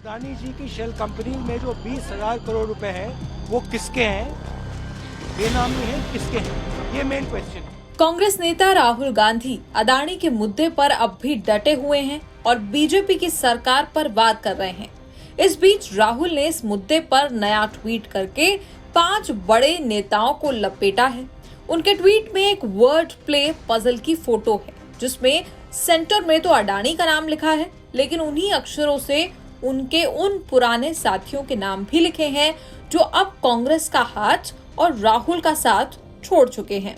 अदानी जी की shell company में जो 20,000 करोड़ रुपए हैं वो किसके हैं, बेनामी है, किसके हैं, ये मेन क्वेश्चन है। कांग्रेस नेता राहुल गांधी अदानी के मुद्दे पर अब भी डटे हुए हैं और बीजेपी की सरकार पर वार कर रहे हैं। इस बीच राहुल ने इस मुद्दे पर नया ट्वीट करके 5 बड़े नेताओं को लपेटा है। उनके ट्वीट में एक वर्ड प्ले पजल की फोटो है जिसमें सेंटर में तो अडानी का नाम लिखा है, लेकिन उन्हीं अक्षरों से उनके उन पुराने साथियों के नाम भी लिखे हैं जो अब कांग्रेस का हाथ और राहुल का साथ छोड़ चुके हैं।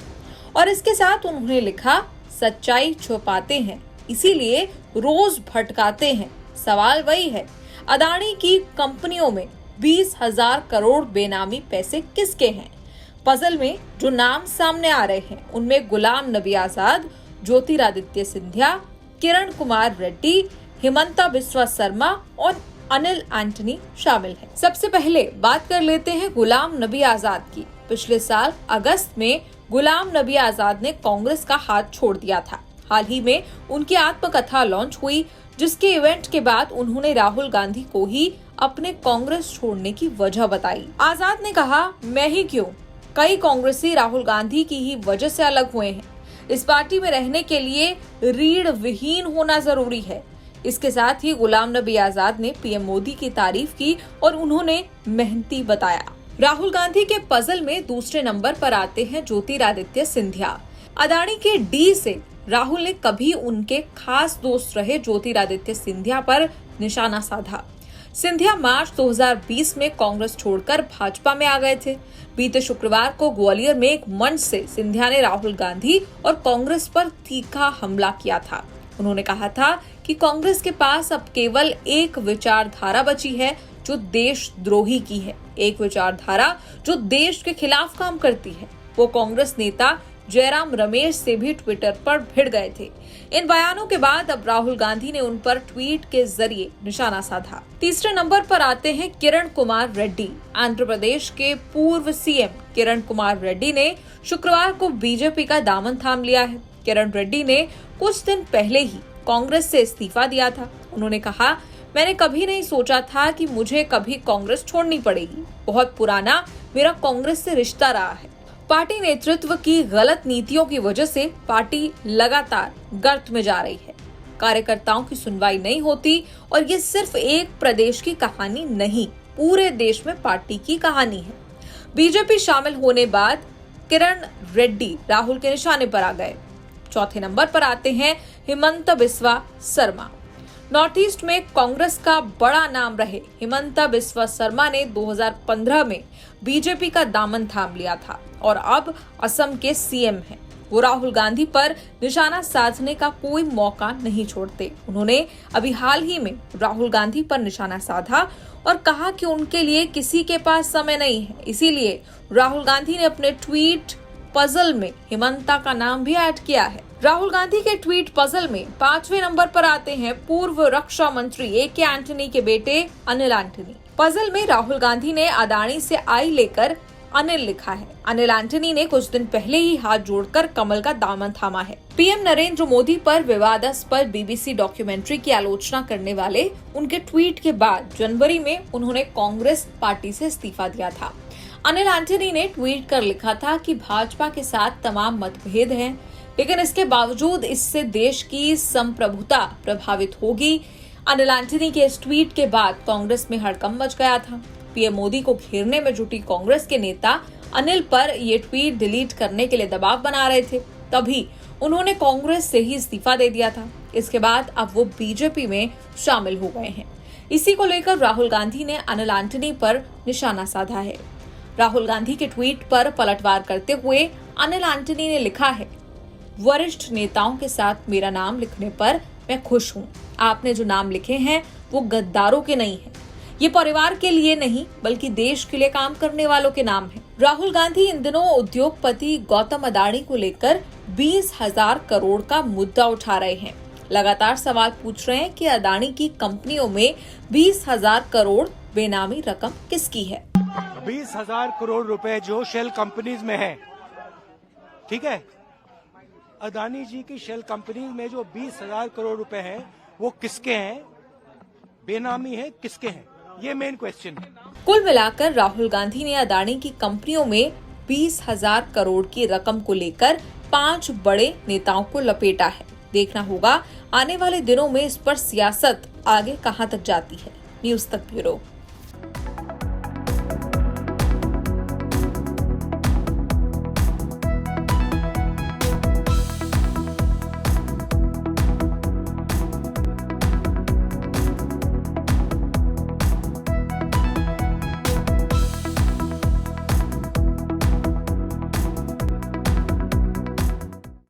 और इसके साथ उन्होंने लिखा, सच्चाई छुपाते हैं इसीलिए रोज भटकाते हैं। सवाल वही है, अदानी की कंपनियों में 20,000 करोड़ बेनामी पैसे किसके हैं? पजल में जो नाम सामने आ रहे हैं उनमें गुलाम नबी आजाद, ज्योतिरादित्य सिंधिया, किरण कुमार रेड्डी, हिमंता बिस्वा शर्मा और अनिल एंटनी शामिल हैं। सबसे पहले बात कर लेते हैं गुलाम नबी आजाद की। पिछले साल अगस्त में गुलाम नबी आजाद ने कांग्रेस का हाथ छोड़ दिया था। हाल ही में उनकी आत्मकथा लॉन्च हुई, जिसके इवेंट के बाद उन्होंने राहुल गांधी को ही अपने कांग्रेस छोड़ने की वजह बताई। आजाद ने कहा, मैं ही क्यों, कई कांग्रेसी राहुल गांधी की ही वजह से अलग हुए हैं। इस पार्टी में रहने के लिए रीढ़ विहीन होना जरूरी है। इसके साथ ही गुलाम नबी आजाद ने पीएम मोदी की तारीफ की और उन्होंने मेहनती बताया। राहुल गांधी के पजल में दूसरे नंबर पर आते हैं ज्योतिरादित्य सिंधिया। अदानी के डी से राहुल ने कभी उनके खास दोस्त रहे ज्योतिरादित्य सिंधिया पर निशाना साधा। सिंधिया मार्च 2020 में कांग्रेस छोड़कर भाजपा में आ गए थे। बीते शुक्रवार को ग्वालियर में एक मंच से सिंधिया ने राहुल गांधी और कांग्रेस पर तीखा हमला किया था। उन्होंने कहा था कि कांग्रेस के पास अब केवल एक विचारधारा बची है जो देशद्रोही की है, एक विचारधारा जो देश के खिलाफ काम करती है। वो कांग्रेस नेता जयराम रमेश से भी ट्विटर पर भिड़ गए थे। इन बयानों के बाद अब राहुल गांधी ने उन पर ट्वीट के जरिए निशाना साधा। तीसरे नंबर पर आते हैं किरण कुमार रेड्डी। आंध्र प्रदेश के पूर्व सीएम किरण कुमार रेड्डी ने शुक्रवार को बीजेपी का दामन थाम लिया है। किरण रेड्डी ने कुछ दिन पहले ही कांग्रेस से इस्तीफा दिया था। उन्होंने कहा, मैंने कभी नहीं सोचा था कि मुझे कभी कांग्रेस छोड़नी पड़ेगी। बहुत पुराना मेरा कांग्रेस से रिश्ता रहा है। पार्टी नेतृत्व की गलत नीतियों की वजह से पार्टी लगातार गर्त में जा रही है। कार्यकर्ताओं की सुनवाई नहीं होती और ये सिर्फ एक प्रदेश की कहानी नहीं, पूरे देश में पार्टी की कहानी है। बीजेपी शामिल होने बाद किरण रेड्डी राहुल के निशाने पर आ गए। चौथे नंबर पर आते हैं हिमंता बिस्वा शर्मा। नॉर्थ ईस्ट में कांग्रेस का बड़ा नाम रहे हिमंता बिस्वा शर्मा ने 2015 में बीजेपी का दामन थाम लिया था और अब असम के सीएम हैं। वो राहुल गांधी पर निशाना साधने का कोई मौका नहीं छोड़ते। उन्होंने अभी हाल ही में राहुल गांधी पर निशाना साधा और कहा कि उनके लिए किसी के पास समय नहीं है। इसीलिए राहुल गांधी ने अपने ट्वीट पजल में हिमंता का नाम भी ऐड किया है। राहुल गांधी के ट्वीट पजल में 5वें नंबर पर आते हैं पूर्व रक्षा मंत्री ए.के. एंटनी के बेटे अनिल एंटनी। पजल में राहुल गांधी ने अदानी से आई लेकर अनिल लिखा है। अनिल एंटनी ने कुछ दिन पहले ही हाथ जोड़कर कमल का दामन थामा है। पीएम नरेंद्र मोदी पर विवादास्पद बीबीसी डॉक्यूमेंट्री की आलोचना करने वाले उनके ट्वीट के बाद जनवरी में उन्होंने कांग्रेस पार्टी से इस्तीफा दिया था। अनिल एंटनी ने ट्वीट कर लिखा था कि भाजपा के साथ तमाम मतभेद हैं, लेकिन इसके बावजूद इससे देश की संप्रभुता प्रभावित होगी। अनिल एंटनी के इस ट्वीट के बाद कांग्रेस में हड़कंप मच गया था। पीएम मोदी को घेरने में जुटी कांग्रेस के नेता अनिल पर ये ट्वीट डिलीट करने के लिए दबाव बना रहे थे, तभी उन्होंने कांग्रेस से ही इस्तीफा दे दिया था। इसके बाद अब वो बीजेपी में शामिल हो गए हैं। इसी को लेकर राहुल गांधी ने अनिल एंटनी पर निशाना साधा है। राहुल गांधी के ट्वीट पर पलटवार करते हुए अनिल एंटनी ने लिखा है, वरिष्ठ नेताओं के साथ मेरा नाम लिखने पर मैं खुश हूँ। आपने जो नाम लिखे हैं वो गद्दारों के नहीं हैं। ये परिवार के लिए नहीं बल्कि देश के लिए काम करने वालों के नाम हैं। राहुल गांधी इन दिनों उद्योगपति गौतम अदानी को लेकर 20,000 करोड़ का मुद्दा उठा रहे हैं। लगातार सवाल पूछ रहे हैं कि अदानी की कंपनियों में 20,000 करोड़ बेनामी रकम किसकी है। 20,000 करोड़ रुपए जो शेल कंपनीज में है, ठीक है, अदानी जी की शेल कंपनी में जो 20,000 करोड़ रुपए हैं वो किसके हैं, बेनामी है, किसके हैं, ये मेन क्वेश्चन है। कुल मिलाकर राहुल गांधी ने अदानी की कंपनियों में 20,000 करोड़ की रकम को लेकर 5 बड़े नेताओं को लपेटा है। देखना होगा आने वाले दिनों में इस पर सियासत आगे कहां तक जाती है। न्यूज़ तक ब्यूरो।